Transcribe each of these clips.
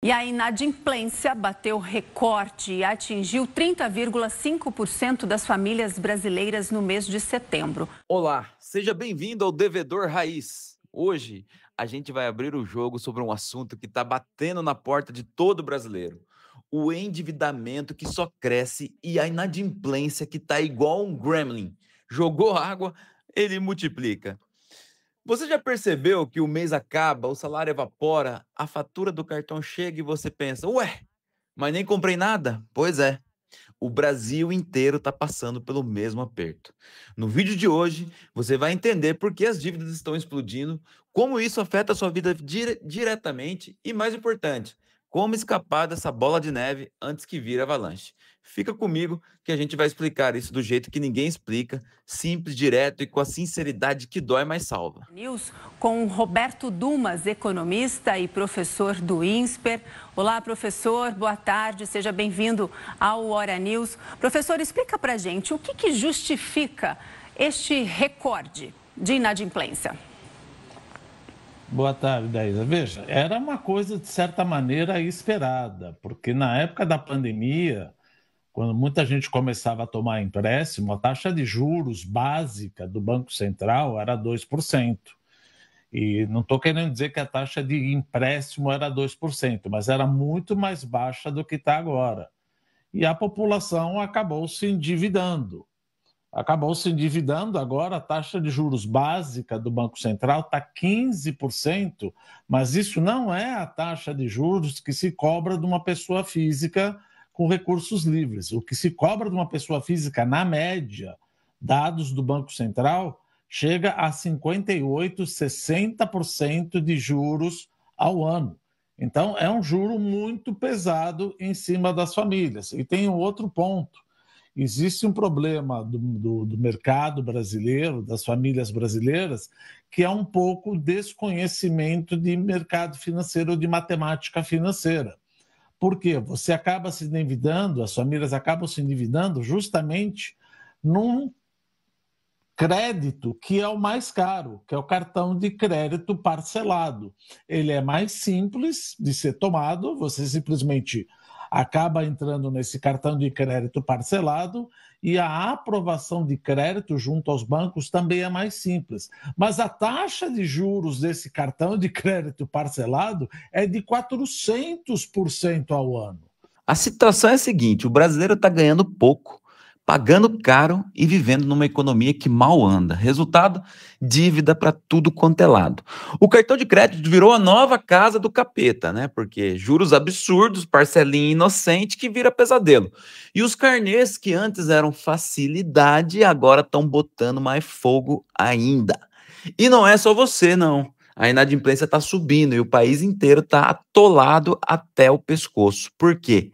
E a inadimplência bateu recorde e atingiu 30,5% das famílias brasileiras no mês de setembro. Olá, seja bem-vindo ao Devedor Raiz. Hoje a gente vai abrir o jogo sobre um assunto que está batendo na porta de todo brasileiro: o endividamento que só cresce e a inadimplência que está igual um gremlin. Jogou água, ele multiplica. Você já percebeu que o mês acaba, o salário evapora, a fatura do cartão chega e você pensa: ué, mas nem comprei nada? Pois é. O Brasil inteiro está passando pelo mesmo aperto. No vídeo de hoje, você vai entender por que as dívidas estão explodindo, como isso afeta a sua vida diretamente e, mais importante, como escapar dessa bola de neve antes que vire avalanche. Fica comigo que a gente vai explicar isso do jeito que ninguém explica, simples, direto e com a sinceridade que dói, mas salva. News com Roberto Dumas, economista e professor do INSPER. Olá, professor, boa tarde, seja bem-vindo ao Hora News. Professor, explica pra gente o que justifica este recorde de inadimplência. Boa tarde, Daísa. Veja, era uma coisa de certa maneira esperada, porque na época da pandemia, quando muita gente começava a tomar empréstimo, a taxa de juros básica do Banco Central era 2%. E não estou querendo dizer que a taxa de empréstimo era 2%, mas era muito mais baixa do que está agora. E a população acabou se endividando. Agora a taxa de juros básica do Banco Central está 15%, mas isso não é a taxa de juros que se cobra de uma pessoa física com recursos livres. O que se cobra de uma pessoa física, na média, dados do Banco Central, chega a 58%, 60% de juros ao ano. Então, é um juro muito pesado em cima das famílias. E tem um outro ponto. Existe um problema do mercado brasileiro, das famílias brasileiras, que é um pouco desconhecimento de mercado financeiro, de matemática financeira. Por quê? Você acaba se endividando, as famílias acabam se endividando justamente num crédito que é o mais caro, que é o cartão de crédito parcelado. Ele é mais simples de ser tomado, você simplesmente acaba entrando nesse cartão de crédito parcelado e a aprovação de crédito junto aos bancos também é mais simples. Mas a taxa de juros desse cartão de crédito parcelado é de 400% ao ano. A situação é a seguinte: o brasileiro está ganhando pouco, pagando caro e vivendo numa economia que mal anda. Resultado: dívida para tudo quanto é lado. O cartão de crédito virou a nova casa do capeta, né? Porque juros absurdos, parcelinha inocente que vira pesadelo. E os carnês que antes eram facilidade, agora estão botando mais fogo ainda. E não é só você, não. A inadimplência está subindo e o país inteiro está atolado até o pescoço. Por quê?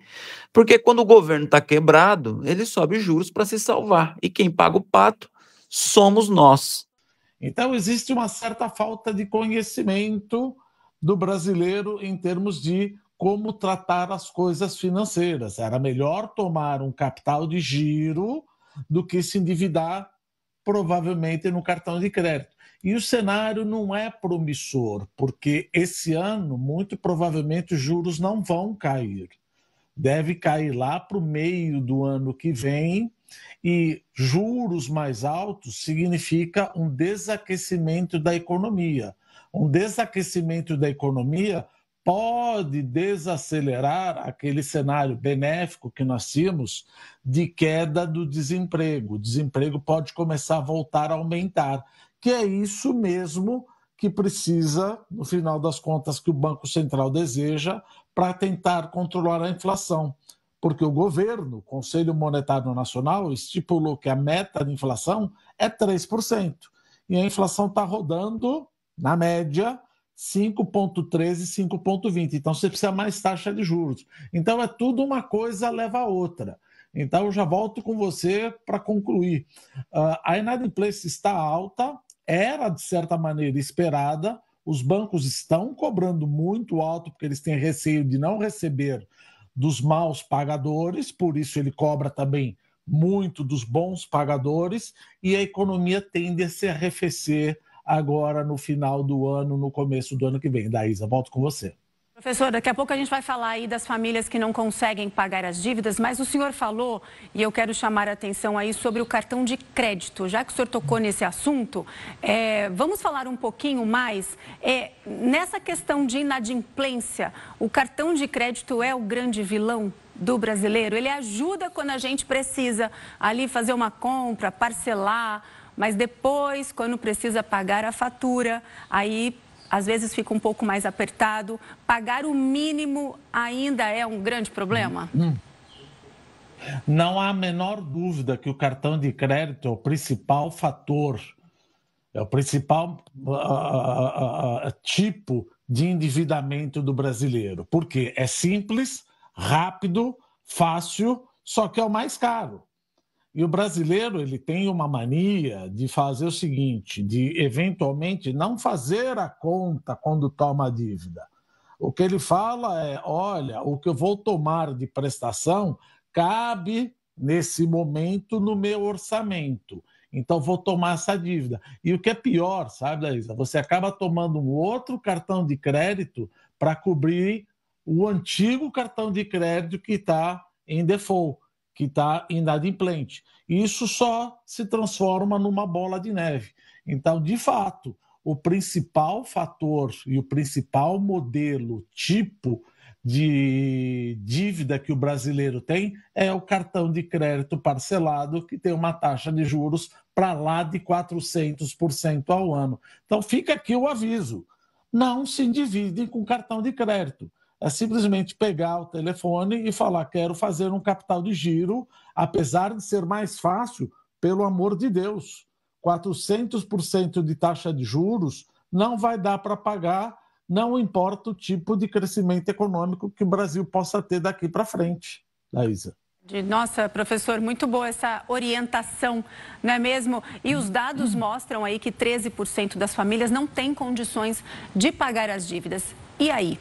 Porque quando o governo está quebrado, ele sobe juros para se salvar. E quem paga o pato somos nós. Então, existe uma certa falta de conhecimento do brasileiro em termos de como tratar as coisas financeiras. Era melhor tomar um capital de giro do que se endividar, provavelmente, no cartão de crédito. E o cenário não é promissor, porque esse ano, muito provavelmente, os juros não vão cair. Deve cair lá para o meio do ano que vem, e juros mais altos significa um desaquecimento da economia. Um desaquecimento da economia pode desacelerar aquele cenário benéfico que nós tínhamos de queda do desemprego. O desemprego pode começar a voltar a aumentar, que é isso mesmo que precisa, no final das contas, que o Banco Central deseja para tentar controlar a inflação. Porque o governo, o Conselho Monetário Nacional, estipulou que a meta de inflação é 3%. E a inflação está rodando, na média, 5,13, 5,20. Então, você precisa mais taxa de juros. Então, é tudo uma coisa leva a outra. Então, eu já volto com você para concluir. A inadimplência está alta, era, de certa maneira, esperada. Os bancos estão cobrando muito alto, porque eles têm receio de não receber dos maus pagadores, por isso ele cobra também muito dos bons pagadores, e a economia tende a se arrefecer agora no final do ano, no começo do ano que vem. Daísa, volto com você. Professor, daqui a pouco a gente vai falar aí das famílias que não conseguem pagar as dívidas, mas o senhor falou, e eu quero chamar a atenção aí sobre o cartão de crédito. Já que o senhor tocou nesse assunto, vamos falar um pouquinho mais. Nessa questão de inadimplência, o cartão de crédito é o grande vilão do brasileiro? Ele ajuda quando a gente precisa ali fazer uma compra, parcelar, mas depois, quando precisa pagar a fatura, aí às vezes fica um pouco mais apertado. Pagar o mínimo ainda é um grande problema? Não há a menor dúvida que o cartão de crédito é o principal fator, é o principal tipo de endividamento do brasileiro. Porque é simples, rápido, fácil, só que é o mais caro. E o brasileiro, ele tem uma mania de fazer o seguinte, de eventualmente não fazer a conta quando toma a dívida. O que ele fala é, olha, o que eu vou tomar de prestação cabe nesse momento no meu orçamento. Então vou tomar essa dívida. E o que é pior, sabe, Laísa? Você acaba tomando um outro cartão de crédito para cobrir o antigo cartão de crédito que está em default, que está inadimplente. Isso só se transforma numa bola de neve. Então, de fato, o principal fator e o principal modelo, tipo de dívida que o brasileiro tem é o cartão de crédito parcelado, que tem uma taxa de juros para lá de 400% ao ano. Então, fica aqui o aviso. Não se endividem com cartão de crédito. É simplesmente pegar o telefone e falar, quero fazer um capital de giro, apesar de ser mais fácil, pelo amor de Deus. 400% de taxa de juros não vai dar para pagar, não importa o tipo de crescimento econômico que o Brasil possa ter daqui para frente, Laísa. Nossa, professor, muito boa essa orientação, não é mesmo? E os dados mostram aí que 13% das famílias não têm condições de pagar as dívidas. E aí?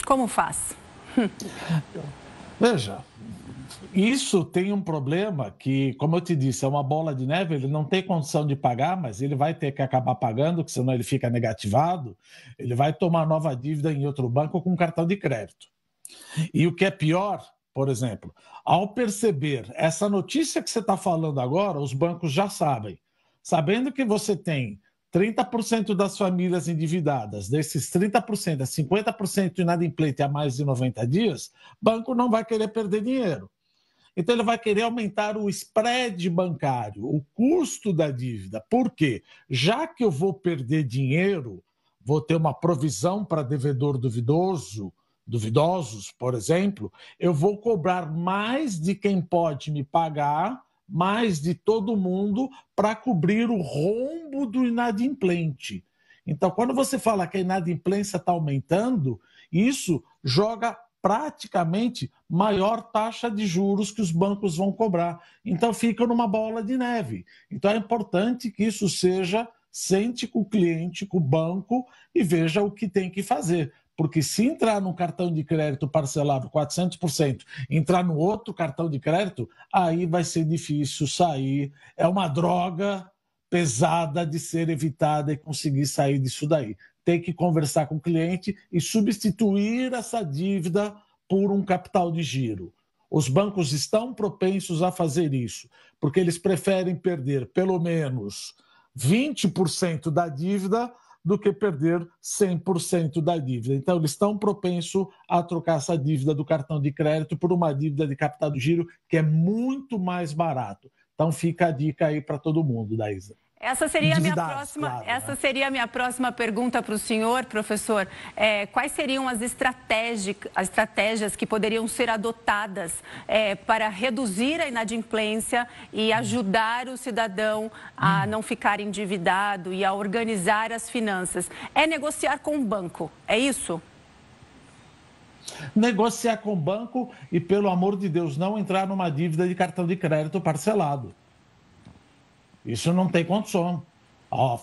Como faz? Veja, isso tem um problema que, como eu te disse, é uma bola de neve, ele não tem condição de pagar, mas ele vai ter que acabar pagando, porque senão ele fica negativado, ele vai tomar nova dívida em outro banco com cartão de crédito. E o que é pior, por exemplo, ao perceber essa notícia que você está falando agora, os bancos já sabem. Sabendo que você tem 30% das famílias endividadas, desses 30%, 50% inadimplente há mais de 90 dias, o banco não vai querer perder dinheiro. Então, ele vai querer aumentar o spread bancário, o custo da dívida. Por quê? Já que eu vou perder dinheiro, vou ter uma provisão para devedor duvidosos, por exemplo, eu vou cobrar mais de quem pode me pagar, mais de todo mundo, para cobrir o rombo do inadimplente. Então, quando você fala que a inadimplência está aumentando, isso joga praticamente maior taxa de juros que os bancos vão cobrar. Então, fica numa bola de neve. Então, é importante que isso seja, sente com o cliente, com o banco e veja o que tem que fazer. Porque se entrar num cartão de crédito parcelado 400%, entrar no outro cartão de crédito, aí vai ser difícil sair. É uma droga pesada de ser evitada e conseguir sair disso daí. Tem que conversar com o cliente e substituir essa dívida por um capital de giro. Os bancos estão propensos a fazer isso, porque eles preferem perder pelo menos 20% da dívida do que perder 100% da dívida. Então, eles estão propensos a trocar essa dívida do cartão de crédito por uma dívida de capital de giro que é muito mais barato. Então, fica a dica aí para todo mundo, Daísa. Essa seria a minha próxima pergunta para o senhor, professor. Quais seriam as estratégias que poderiam ser adotadas para reduzir a inadimplência e ajudar o cidadão a não ficar endividado e a organizar as finanças? É negociar com o banco, é isso? Negociar com o banco e, pelo amor de Deus, não entrar numa dívida de cartão de crédito parcelado. Isso não tem condição.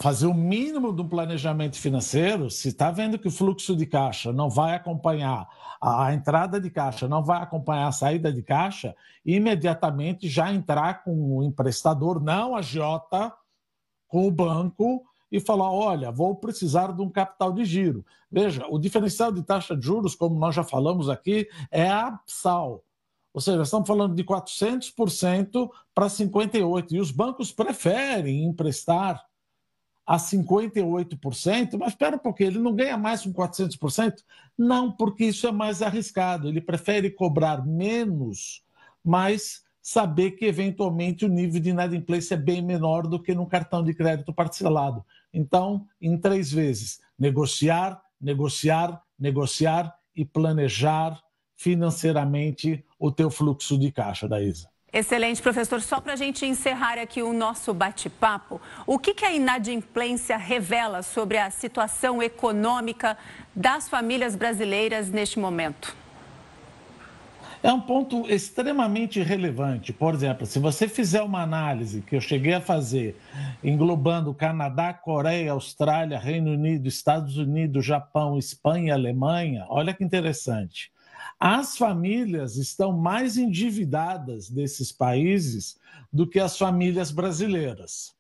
Fazer o mínimo do planejamento financeiro, se está vendo que o fluxo de caixa não vai acompanhar, a entrada de caixa não vai acompanhar a saída de caixa, imediatamente já entrar com o emprestador, não a agiota, com o banco e falar: olha, vou precisar de um capital de giro. Veja, o diferencial de taxa de juros, como nós já falamos aqui, é absal. Ou seja, estamos falando de 400% para 58%. E os bancos preferem emprestar a 58%, mas espera um pouquinho, ele não ganha mais com 400%? Não, porque isso é mais arriscado. Ele prefere cobrar menos, mas saber que, eventualmente, o nível de inadimplência é bem menor do que no cartão de crédito parcelado. Então, em 3 vezes, negociar, negociar, negociar e planejar financeiramente o teu fluxo de caixa, Daísa. Excelente, professor. Só para a gente encerrar aqui o nosso bate-papo, o que a inadimplência revela sobre a situação econômica das famílias brasileiras neste momento? É um ponto extremamente relevante. Por exemplo, se você fizer uma análise que eu cheguei a fazer, englobando Canadá, Coreia, Austrália, Reino Unido, Estados Unidos, Japão, Espanha e Alemanha, olha que interessante. As famílias estão mais endividadas desses países do que as famílias brasileiras,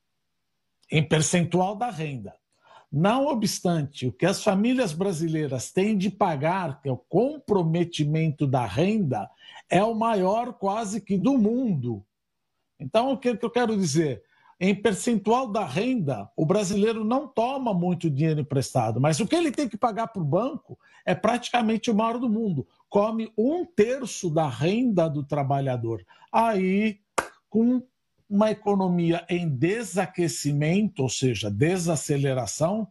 em percentual da renda. Não obstante, o que as famílias brasileiras têm de pagar, que é o comprometimento da renda, é o maior quase que do mundo. Então, o que eu quero dizer? Em percentual da renda, o brasileiro não toma muito dinheiro emprestado, mas o que ele tem que pagar para o banco é praticamente o maior do mundo. Come 1/3 da renda do trabalhador. Aí, com uma economia em desaquecimento, ou seja, desaceleração,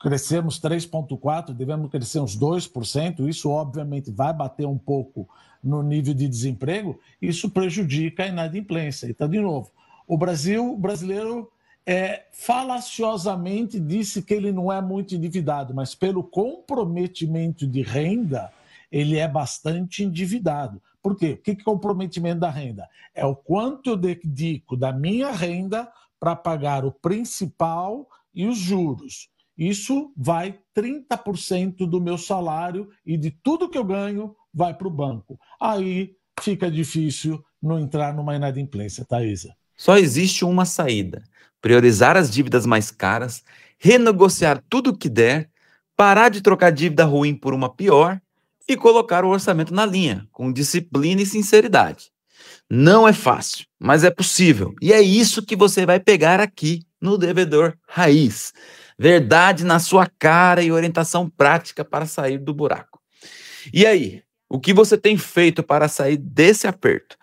crescemos 3,4%, devemos crescer uns 2%, isso obviamente vai bater um pouco no nível de desemprego, isso prejudica a inadimplência. Então, de novo, o brasileiro falaciosamente disse que ele não é muito endividado, mas pelo comprometimento de renda, ele é bastante endividado. Por quê? O que é comprometimento da renda? É o quanto eu dedico da minha renda para pagar o principal e os juros. Isso vai 30% do meu salário e de tudo que eu ganho vai para o banco. Aí fica difícil não entrar numa inadimplência, Thaisa. Só existe uma saída: priorizar as dívidas mais caras, renegociar tudo o que der, parar de trocar dívida ruim por uma pior e colocar o orçamento na linha, com disciplina e sinceridade. Não é fácil, mas é possível. E é isso que você vai pegar aqui no Devedor Raiz. Verdade na sua cara e orientação prática para sair do buraco. E aí, o que você tem feito para sair desse aperto?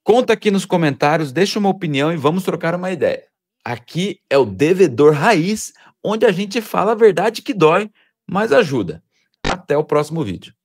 Conta aqui nos comentários, deixa uma opinião e vamos trocar uma ideia. Aqui é o Devedor Raiz, onde a gente fala a verdade que dói, mas ajuda. Até o próximo vídeo.